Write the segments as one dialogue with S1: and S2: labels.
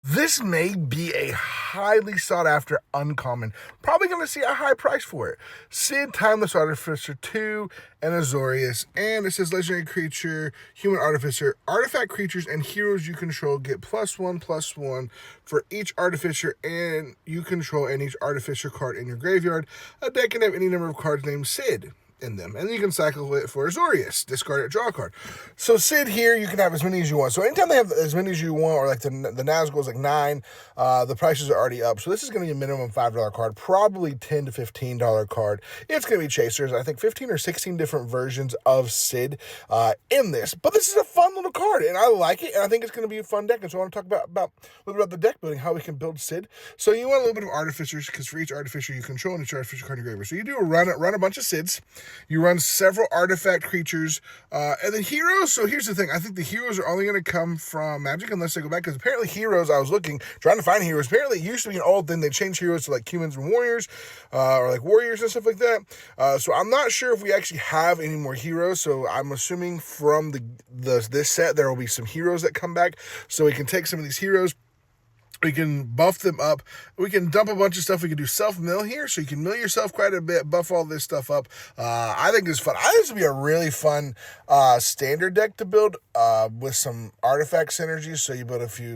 S1: This may be a highly sought after uncommon. Probably going to see a high price for it. Cid, Timeless Artificer 2, and Azorius. And it says legendary creature, human artificer. Artifact creatures and heroes you control get +1/+1 for each artificer and you control and each artificer card in your graveyard. A deck can have any number of cards named Cid in them, and then you can cycle it for Azorius, discard it, draw a card. So Cid here, you can have as many as you want. So anytime they have as many as you want, or like the Nazgul is like 9, the prices are already up. So this is going to be a minimum $5 card, probably $10 to $15 card. It's going to be chasers. I think 15 or 16 different versions of Cid in this. But this is a fun little card, and I like it, and I think it's going to be a fun deck. And so I want to talk about a little bit about the deck building, how we can build Cid. So you want a little bit of artificers, because for each artificer you control and each artificer card in your graveyard. So you do run a bunch of Cids. You run several artifact creatures, and then heroes. So here's the thing. I think the heroes are only going to come from Magic unless they go back, because apparently heroes, I was looking, trying to find heroes. Apparently it used to be an old thing. They changed heroes to like humans and warriors, or like warriors and stuff like that. So I'm not sure if we actually have any more heroes. So I'm assuming from this set, there will be some heroes that come back. So we can take some of these heroes, we can buff them up. We can dump a bunch of stuff. We can do self-mill here, so you can mill yourself quite a bit, buff all this stuff up. I think it's fun. I think this would be a really fun standard deck to build with some artifact synergies. So you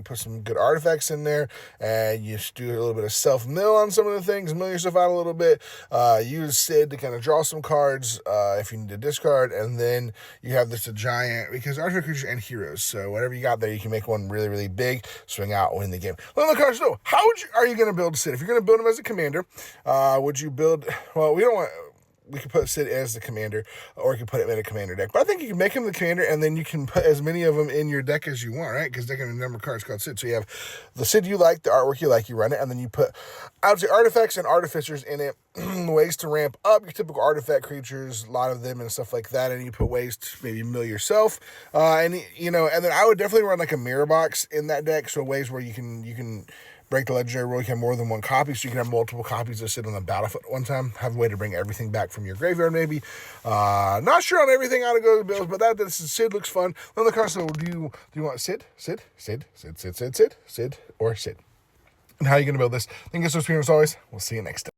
S1: put some good artifacts in there, and you just do a little bit of self-mill on some of the things, mill yourself out a little bit, use Cid to kind of draw some cards if you need to discard, and then you have this a giant, because artifact creatures and heroes. So whatever you got there, you can make one really, really big, swing out, win the game. Let me know, so how are you going to build Cid? If you're going to build him as a commander, would you build, well, we could put Cid as the commander, or you can put him in a commander deck. But I think you can make him the commander, and then you can put as many of them in your deck as you want, right? Because they can have a number of cards called Cid. So you have the Cid you like, the artwork you like, you run it, and then you put, I would say, artifacts and artificers in it. Ways to ramp up your typical artifact creatures, a lot of them and stuff like that, and you put ways to maybe mill yourself, and then I would definitely run like a mirror box in that deck. So ways where you can break the legendary rule, you can have more than one copy, so you can have multiple copies that sit on the battlefield at one time. Have a way to bring everything back from your graveyard, maybe. Not sure on everything how to go to the builds, but this Cid looks fun. Then the card, so do you want Cid, or Cid? And how are you going to build this? Thank you so much for as always. We'll see you next time.